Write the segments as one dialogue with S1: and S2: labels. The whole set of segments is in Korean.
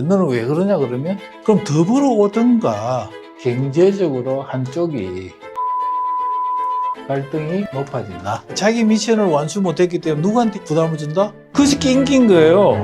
S1: 너는 왜 그러냐 그러면 그럼 더 벌어오든가. 경제적으로 한쪽이 갈등이 높아진다. 자기 미션을 완수 못했기 때문에 누구한테 부담을 준다? 그것이 낑긴 거예요.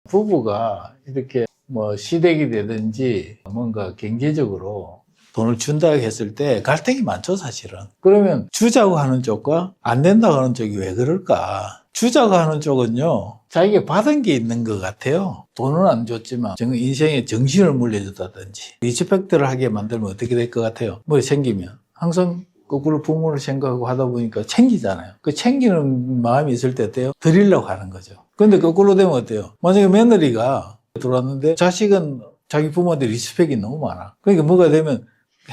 S1: 부부가 이렇게 뭐 시댁이 되든지 뭔가 경제적으로 돈을 준다고 했을 때 갈등이 많죠, 사실은. 그러면 주자고 하는 쪽과 안 된다고 하는 쪽이 왜 그럴까? 주자고 하는 쪽은요, 자기가 받은 게 있는 것 같아요. 돈은 안 줬지만 인생에 정신을 물려줬다든지 리스펙트를 하게 만들면 어떻게 될 것 같아요? 뭐 생기면 항상 거꾸로 부모를 생각하고 하다 보니까 챙기잖아요. 그 챙기는 마음이 있을 때 어때요? 드리려고 하는 거죠. 근데 거꾸로 되면 어때요? 만약에 며느리가 들어왔는데 자식은 자기 부모한테 리스펙이 너무 많아. 그러니까 뭐가 되면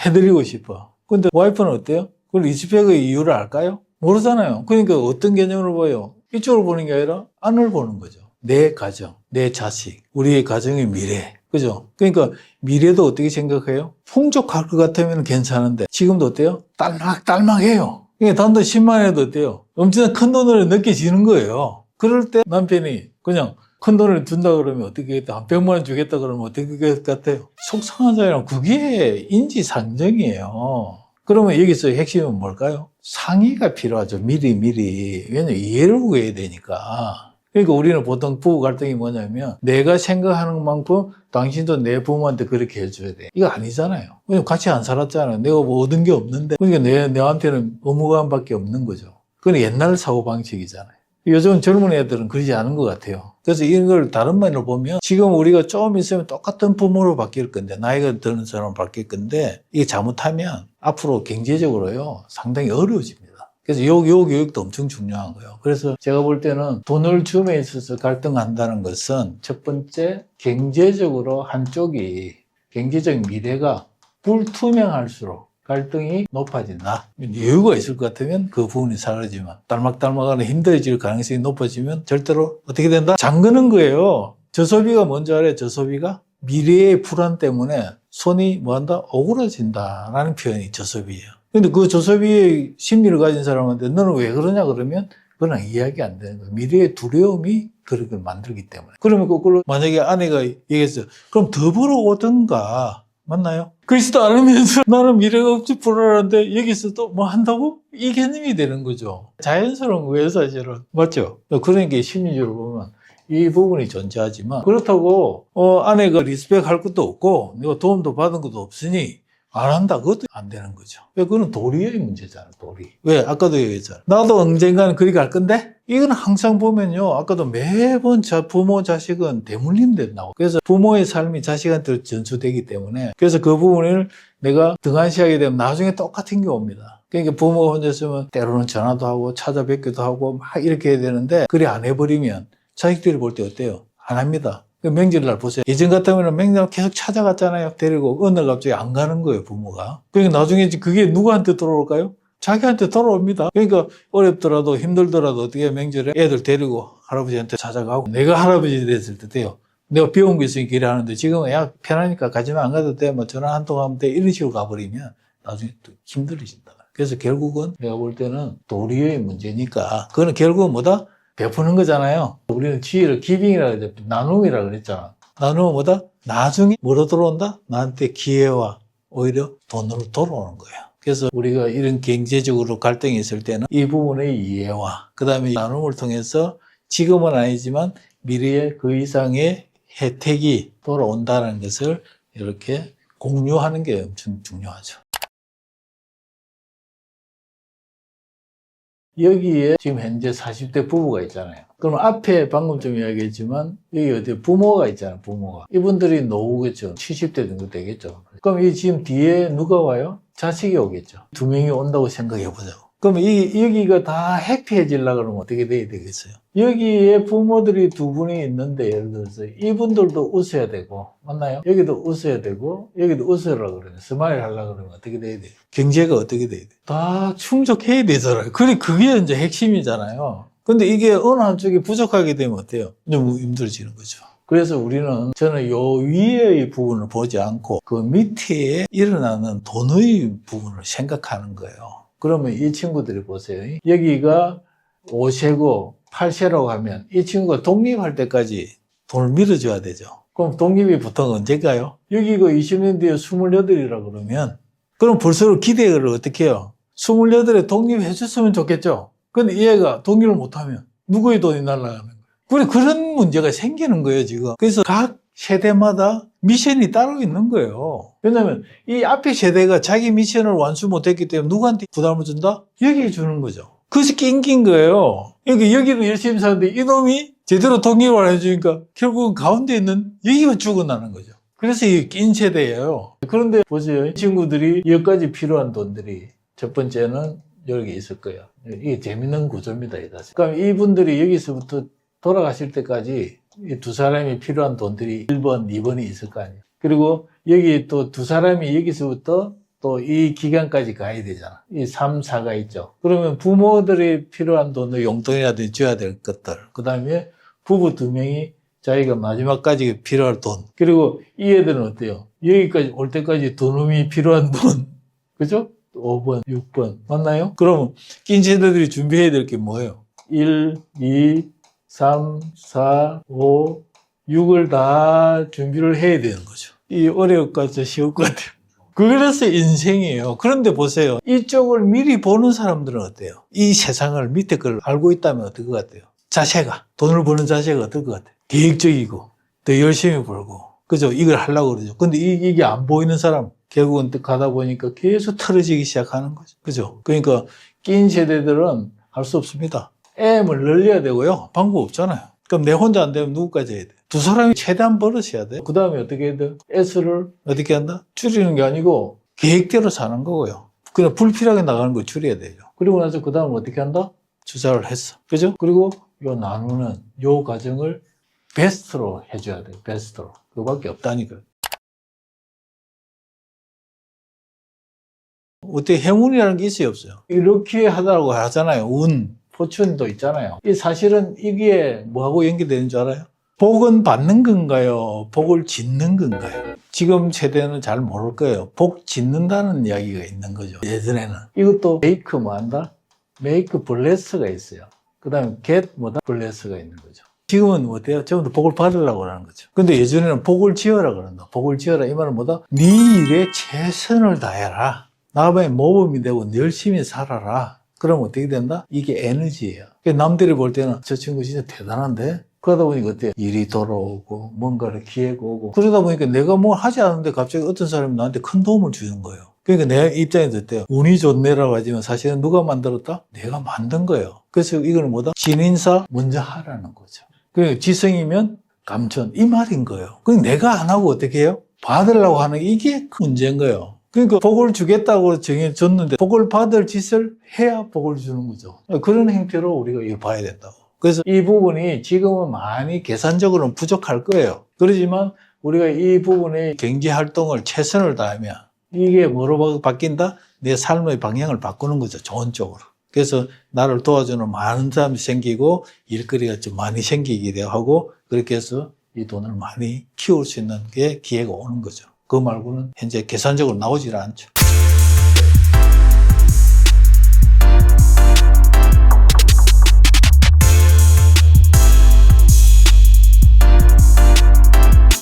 S1: 해드리고 싶어. 근데 와이프는 어때요? 그 리스펙의 이유를 알까요? 모르잖아요. 그러니까 어떤 개념으로 봐요? 이쪽을 보는 게 아니라 안을 보는 거죠. 내 가정, 내 자식, 우리의 가정의 미래. 그죠? 그러니까 미래도 어떻게 생각해요? 풍족할 것 같으면 괜찮은데 지금도 어때요? 딸막해요. 그러니까 단돈 10만 원에도 어때요? 엄청난 큰 돈으로 느껴지는 거예요. 그럴 때 남편이 그냥 큰 돈을 준다 그러면 어떻게 하겠다? 한 100만 원 주겠다 그러면 어떻게 할 것 같아요? 속상하잖아요. 그게 인지상정이에요. 그러면 여기서 핵심은 뭘까요? 상의가 필요하죠. 미리. 왜냐면 이해를 구해야 되니까. 그러니까 우리는 보통 부부 갈등이 뭐냐면 내가 생각하는 만큼 당신도 내 부모한테 그렇게 해줘야 돼. 이거 아니잖아요. 왜냐면 같이 안 살았잖아요. 내가 뭐 얻은 게 없는데. 그러니까 내한테는 의무감밖에 없는 거죠. 그건 옛날 사고방식이잖아요. 요즘 젊은 애들은 그러지 않은 것 같아요. 그래서 이걸 다른 면으로 보면 지금 우리가 조금 있으면 똑같은 부모로 바뀔 건데 나이가 드는 사람으로 바뀔 건데 이게 잘못하면 앞으로 경제적으로요 상당히 어려워집니다. 그래서 요 교육도 엄청 중요한 거예요. 그래서 제가 볼 때는 돈을 줌에 있어서 갈등한다는 것은 첫 번째 경제적으로 한쪽이 경제적 미래가 불투명할수록 갈등이 높아진다. 여유가 있을 것 같으면 그 부분이 사라지만 딸막딸막하는 힘들어질 가능성이 높아지면 절대로 어떻게 된다? 잠그는 거예요. 저소비가 뭔지 알아요? 저소비가 미래의 불안 때문에 손이 뭐한다? 오그라진다라는 표현이 저소비예요. 근데 그 저소비의 심리를 가진 사람한테 너는 왜 그러냐 그러면 그건 이해하기 안 되는 거예요. 미래의 두려움이 그렇게 만들기 때문에. 그러면 거꾸로 만약에 아내가 얘기했어요. 그럼 더 벌어오든가. 맞나요? 그렇지도 않으면서 나는 미래가 없지 불안한데 여기서 또 뭐 한다고? 이 개념이 되는 거죠. 자연스러운 거예요, 사실은. 맞죠? 그러니까 심리적으로 보면 이 부분이 존재하지만 그렇다고 아내가 리스펙 할 것도 없고 내가 도움도 받은 것도 없으니 안 한다. 그것도 안 되는 거죠. 그거는 도리의 문제잖아, 도리. 왜? 아까도 얘기했잖아. 나도 언젠가는 그리 갈 건데? 이건 항상 보면요. 아까도 매번 부모, 자식은 대물림돼 나오고. 그래서 부모의 삶이 자식한테 전수되기 때문에. 그래서 그 부분을 내가 등한시하게 되면 나중에 똑같은 게 옵니다. 그러니까 부모가 혼자 있으면 때로는 전화도 하고 찾아뵙기도 하고 막 이렇게 해야 되는데, 그래 안 해버리면 자식들이 볼 때 어때요? 안 합니다. 명절날 보세요. 예전 같으면 명절 계속 찾아갔잖아요. 데리고 어느 날 갑자기 안 가는 거예요, 부모가. 그러니까 나중에 그게 누구한테 돌아올까요? 자기한테 돌아옵니다. 그러니까 어렵더라도 힘들더라도 어떻게 명절에 애들 데리고 할아버지한테 찾아가고 내가 할아버지 됐을 때 돼요. 내가 배운 거 있으니까 이래 하는데 지금은 야 편하니까 가지만 안 가도 돼. 뭐 전화 한 통 하면 돼. 이런 식으로 가버리면 나중에 또 힘들어진다. 그래서 결국은 내가 볼 때는 도리의 문제니까 그거는 결국은 뭐다? 베푸는 거잖아요. 우리는 지혜를 기빙이라고 하죠. 나눔이라고 그랬잖아. 나눔은 뭐다? 나중에 뭐로 들어온다? 나한테 기회와 오히려 돈으로 돌아오는 거예요. 그래서 우리가 이런 경제적으로 갈등이 있을 때는 이 부분의 이해와 그 다음에 나눔을 통해서 지금은 아니지만 미래에 그 이상의 혜택이 돌아온다는 것을 이렇게 공유하는 게 엄청 중요하죠. 여기에 지금 현재 40대 부부가 있잖아요. 그럼 앞에 방금 좀 이야기했지만 여기 어디 부모가 있잖아요. 부모가. 이분들이 노후겠죠. 70대 정도 되겠죠. 그럼 이 지금 뒤에 누가 와요? 자식이 오겠죠. 두 명이 온다고 생각해 보자고. 그럼 여기가 다 해피해지려고 그러면 어떻게 돼야 되겠어요? 여기에 부모들이 두 분이 있는데 예를 들어서 이분들도 웃어야 되고 맞나요? 여기도 웃어야 되고 여기도 웃으려고 그러면 스마일 하려고 그러면 어떻게 돼야 돼요? 경제가 어떻게 돼야 돼요? 다 충족해야 되잖아요. 그게 이제 핵심이잖아요. 근데 이게 어느 한쪽이 부족하게 되면 어때요? 좀 힘들어지는 거죠. 그래서 저는 요 위의 부분을 보지 않고 그 밑에 일어나는 돈의 부분을 생각하는 거예요. 그러면 이 친구들이 보세요. 여기가 5세고 8세라고 하면 이 친구가 독립할 때까지 돈을 밀어줘야 되죠. 그럼 독립이 보통 언제가요? 여기가 20년 뒤에 28이라 그러면 그럼 벌써 기대를 어떻게 해요? 28에 독립해줬으면 좋겠죠. 근데 얘가 독립을 못하면 누구의 돈이 날아가는 거예요? 그런 문제가 생기는 거예요, 지금. 그래서 각 세대마다 미션이 따로 있는 거예요. 왜냐하면 이 앞에 세대가 자기 미션을 완수 못했기 때문에 누구한테 부담을 준다? 여기에 주는 거죠. 그래서 낑긴 거예요. 그러니까 여기도 열심히 사는데 이놈이 제대로 독립을 안 해주니까 결국은 가운데 있는 여기만 죽어나는 거죠. 그래서 이게 낀 세대예요. 그런데 보세요. 이 친구들이 여기까지 필요한 돈들이 첫 번째는 여기 있을 거예요. 이게 재밌는 구조입니다. 그러니까 이분들이 여기서부터 돌아가실 때까지 이 두 사람이 필요한 돈들이 1번, 2번이 있을 거 아니에요. 그리고 여기 또 두 사람이 여기서부터 또 이 기간까지 가야 되잖아. 이 3, 4가 있죠. 그러면 부모들이 필요한 돈을 용돈이라든지 줘야 될 것들. 그 다음에 부부 2명이 자기가 마지막까지 필요할 돈. 그리고 이 애들은 어때요? 여기까지 올 때까지 돈음이 필요한 돈. 그죠? 5번, 6번. 맞나요? 그럼 낀 세대들이 준비해야 될 게 뭐예요? 1, 2, 3, 4, 5, 6을 다 준비를 해야 되는 거죠. 이 어려울 것 같죠? 쉬울 것 같아요. 그래서 인생이에요. 그런데 보세요. 이쪽을 미리 보는 사람들은 어때요? 이 세상을 밑에 걸 알고 있다면 어떨 것 같아요? 자세가, 돈을 버는 자세가 어떨 것 같아요? 계획적이고, 더 열심히 벌고, 그죠? 이걸 하려고 그러죠. 근데 이게 안 보이는 사람, 결국은 가다 보니까 계속 틀어지기 시작하는 거죠. 그죠? 그러니까 낀 세대들은 할 수 없습니다. M을 늘려야 되고요. 방법 없잖아요. 그럼 내 혼자 안 되면 누구까지 해야 돼? 두 사람이 최대한 벌어셔야 돼. 그 다음에 어떻게 해야 돼? S를 어떻게 한다? 줄이는 게 아니고 계획대로 사는 거고요. 그냥 불필요하게 나가는 거 줄여야 되죠. 그리고 나서 그 다음에 어떻게 한다? 투자를 했어. 그죠? 그리고 요 나누는 요 과정을 베스트로 해줘야 돼요. 베스트로. 그거밖에 없다니까. 어떻게 행운이라는 게 있어요, 없어요? 이렇게 하다고 하잖아요. 운, 포춘도 있잖아요. 이 사실은 이게 뭐하고 연계되는 줄 알아요? 복은 받는 건가요? 복을 짓는 건가요? 지금 세대는 잘 모를 거예요. 복 짓는다는 이야기가 있는 거죠. 예전에는. 이것도 메이크 뭐 한다? 메이크 블레스가 있어요. 그 다음에 get 뭐다? 블레스가 있는 거죠. 지금은 어때요? 전부 다 복을 받으려고 하는 거죠. 근데 예전에는 복을 지어라 그런다. 복을 지어라. 이 말은 뭐다? 네 일에 최선을 다해라. 나만의 모범이 되고 열심히 살아라. 그럼 어떻게 된다? 이게 에너지예요. 남들이 볼 때는 저 친구 진짜 대단한데? 그러다 보니까 어때요? 일이 돌아오고 뭔가를 기회가 오고 그러다 보니까 내가 뭘 하지 않는데 갑자기 어떤 사람이 나한테 큰 도움을 주는 거예요. 그러니까 내 입장에서 어때요? 운이 좋네라고 하지만 사실은 누가 만들었다? 내가 만든 거예요. 그래서 이거는 뭐다? 진인사 먼저 하라는 거죠. 그러니까 지성이면 감천 이 말인 거예요. 그럼 내가 안 하고 어떻게 해요? 받으려고 하는 이게 큰 문제인 거예요. 그러니까 복을 주겠다고 정해줬는데 복을 받을 짓을 해야 복을 주는 거죠. 그런 행태로 우리가 이걸 봐야 된다고. 그래서 이 부분이 지금은 많이 계산적으로는 부족할 거예요. 그렇지만 우리가 이 부분의 경제 활동을 최선을 다하면 이게 뭐로 바뀐다? 내 삶의 방향을 바꾸는 거죠. 좋은 쪽으로. 그래서 나를 도와주는 많은 사람이 생기고 일거리가 좀 많이 생기기도 하고 그렇게 해서 이 돈을 많이 키울 수 있는 게 기회가 오는 거죠. 그거 말고는 현재 계산적으로 나오질 않죠.